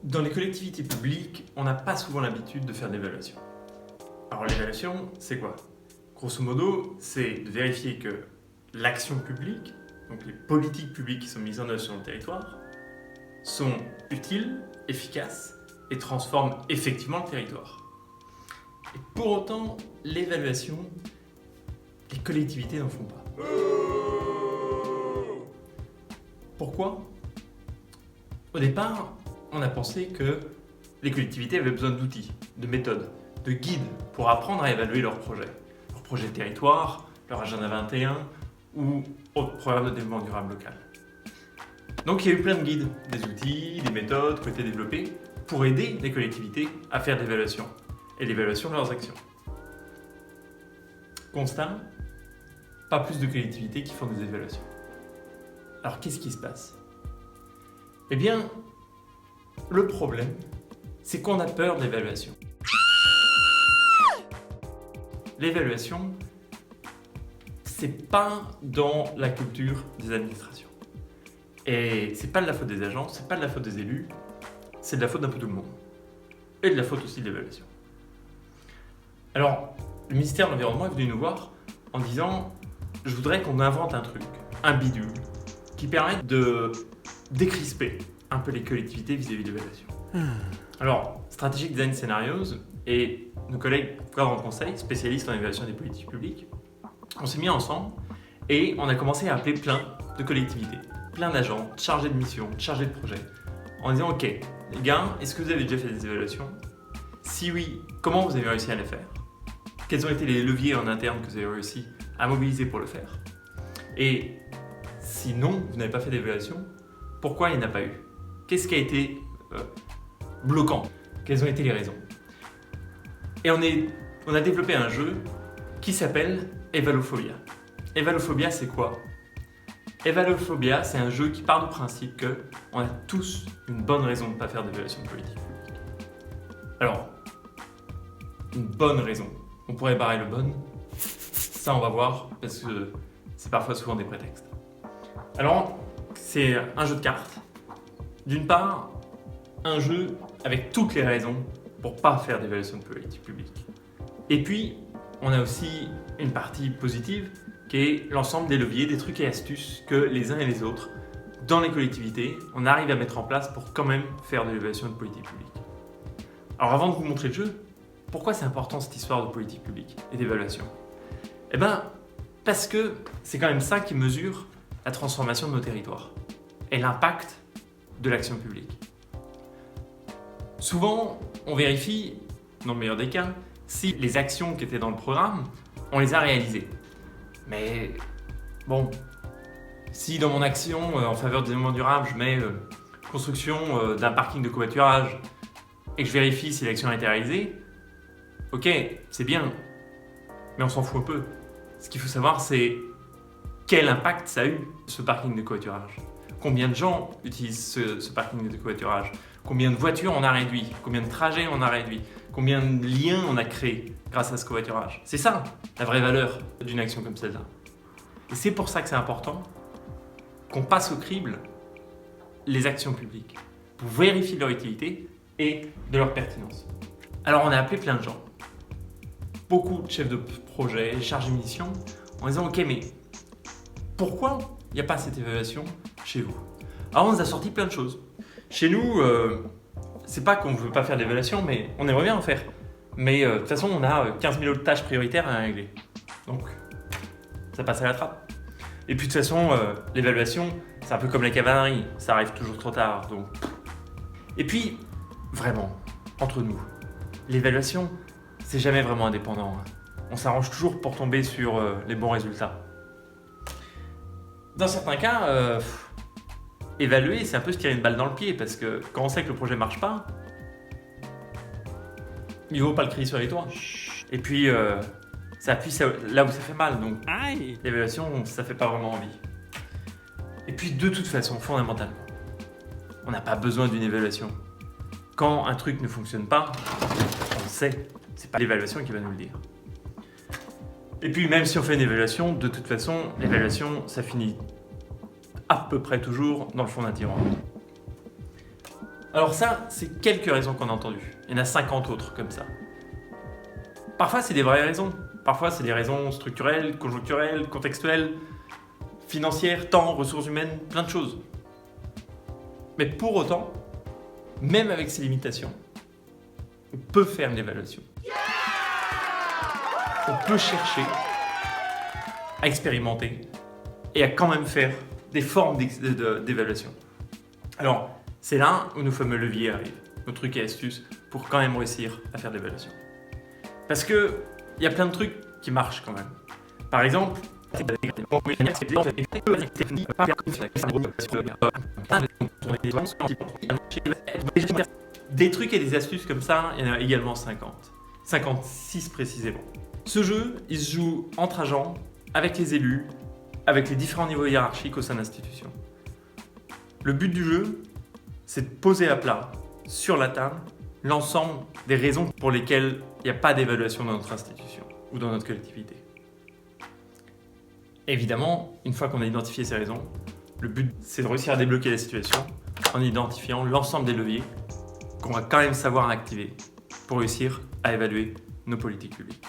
Dans les collectivités publiques, on n'a pas souvent l'habitude de faire de l'évaluation. Alors l'évaluation, c'est quoi? Grosso modo, c'est de vérifier que l'action publique, donc les politiques publiques qui sont mises en œuvre sur le territoire, sont utiles, efficaces et transforment effectivement le territoire. Et pour autant, l'évaluation, les collectivités n'en font pas. Pourquoi? Au départ, on a pensé que les collectivités avaient besoin d'outils, de méthodes, de guides pour apprendre à évaluer leurs projets de territoire, leur agenda 21 ou autre programme de développement durable local. Donc il y a eu plein de guides, des outils, des méthodes qui ont été développés pour aider les collectivités à faire de l'évaluation et l'évaluation de leurs actions. Constat, pas plus de collectivités qui font des évaluations. Alors qu'est-ce qui se passe? Eh bien, le problème, c'est qu'on a peur de l'évaluation. L'évaluation, c'est pas dans la culture des administrations. Et c'est pas de la faute des agents, c'est pas de la faute des élus, c'est de la faute d'un peu tout le monde. Et de la faute aussi de l'évaluation. Alors, le ministère de l'Environnement est venu nous voir en disant « Je voudrais qu'on invente un truc, un bidule, qui permette de décrisper un peu les collectivités vis-à-vis de l'évaluation. » Alors, Strategic Design Scenarios et nos collègues Quadrant de Conseil, spécialistes en évaluation des politiques publiques, on s'est mis ensemble et on a commencé à appeler plein de collectivités, plein d'agents, chargés de mission, chargés de projet, en disant « Ok, les gars, est-ce que vous avez déjà fait des évaluations? Si oui, comment vous avez réussi à les faire? Quels ont été les leviers en interne que vous avez réussi à mobiliser pour le faire? Et si non, vous n'avez pas fait d'évaluation, pourquoi il n'y en a pas eu? Qu'est-ce qui a été bloquant? Quelles ont été les raisons? Et on a développé un jeu qui s'appelle Evalophobia. Evalophobia, c'est quoi? Evalophobia, c'est un jeu qui part du principe qu'on a tous une bonne raison de ne pas faire d'évaluation de politique publique. Alors, une bonne raison. On pourrait barrer le bon. Ça, on va voir, parce que c'est parfois souvent des prétextes. Alors, c'est un jeu de cartes. D'une part, un jeu avec toutes les raisons pour ne pas faire d'évaluation de politique publique. Et puis, on a aussi une partie positive qui est l'ensemble des leviers, des trucs et astuces que les uns et les autres, dans les collectivités, on arrive à mettre en place pour quand même faire de l'évaluation de politique publique. Alors avant de vous montrer le jeu, pourquoi c'est important cette histoire de politique publique et d'évaluation? Eh bien, parce que c'est quand même ça qui mesure la transformation de nos territoires et l'impact de l'action publique. Souvent, on vérifie, dans le meilleur des cas, si les actions qui étaient dans le programme, on les a réalisées. Mais bon, si dans mon action en faveur du développement durable, je mets construction d'un parking de covoiturage et que je vérifie si l'action a été réalisée, ok, c'est bien, mais on s'en fout un peu. Ce qu'il faut savoir, c'est quel impact ça a eu, ce parking de covoiturage. Combien de gens utilisent ce parking de covoiturage? Combien de voitures on a réduit? Combien de trajets on a réduit? Combien de liens on a créés grâce à ce covoiturage? C'est ça, la vraie valeur d'une action comme celle-là. Et c'est pour ça que c'est important qu'on passe au crible les actions publiques, pour vérifier leur utilité et de leur pertinence. Alors on a appelé plein de gens, beaucoup de chefs de projet, chargés de mission, en disant « Ok, mais pourquoi il n'y a pas cette évaluation chez vous ?» Alors on nous a sorti plein de choses. Chez nous, c'est pas qu'on ne veut pas faire d'évaluation, mais on aimerait bien en faire. Mais de toute façon, on a 15 000 autres tâches prioritaires à régler. Donc, ça passe à la trappe. Et puis de toute façon, l'évaluation, c'est un peu comme la cavalerie, ça arrive toujours trop tard. Donc... Et puis, vraiment, entre nous, l'évaluation, c'est jamais vraiment indépendant. On s'arrange toujours pour tomber sur les bons résultats. Dans certains cas, évaluer, c'est un peu se tirer une balle dans le pied, parce que quand on sait que le projet marche pas, il vaut pas le crier sur les toits. Et puis, ça appuie là où ça fait mal, donc l'évaluation, ça fait pas vraiment envie. Et puis, de toute façon, fondamentalement, on n'a pas besoin d'une évaluation. Quand un truc ne fonctionne pas, on le sait, c'est pas l'évaluation qui va nous le dire. Et puis, même si on fait une évaluation, de toute façon, l'évaluation, ça finit à peu près toujours dans le fond d'un tiroir. Alors ça, c'est quelques raisons qu'on a entendues. Il y en a 50 autres comme ça. Parfois, c'est des vraies raisons. Parfois, c'est des raisons structurelles, conjoncturelles, contextuelles, financières, temps, ressources humaines, plein de choses. Mais pour autant, même avec ces limitations, on peut faire une évaluation. On peut chercher à expérimenter et à quand même faire des formes d'évaluation. Alors, c'est là où nos fameux leviers arrivent, nos trucs et astuces pour quand même réussir à faire de l'évaluation. Parce que il y a plein de trucs qui marchent quand même. Par exemple, des trucs et des astuces comme ça, il y en a également 50. 56 précisément. Ce jeu, il se joue entre agents, avec les élus, avec les différents niveaux hiérarchiques au sein de l'institution. Le but du jeu, c'est de poser à plat, sur la table, l'ensemble des raisons pour lesquelles il n'y a pas d'évaluation dans notre institution ou dans notre collectivité. Évidemment, une fois qu'on a identifié ces raisons, le but, c'est de réussir à débloquer la situation en identifiant l'ensemble des leviers qu'on va quand même savoir activer pour réussir à évaluer nos politiques publiques.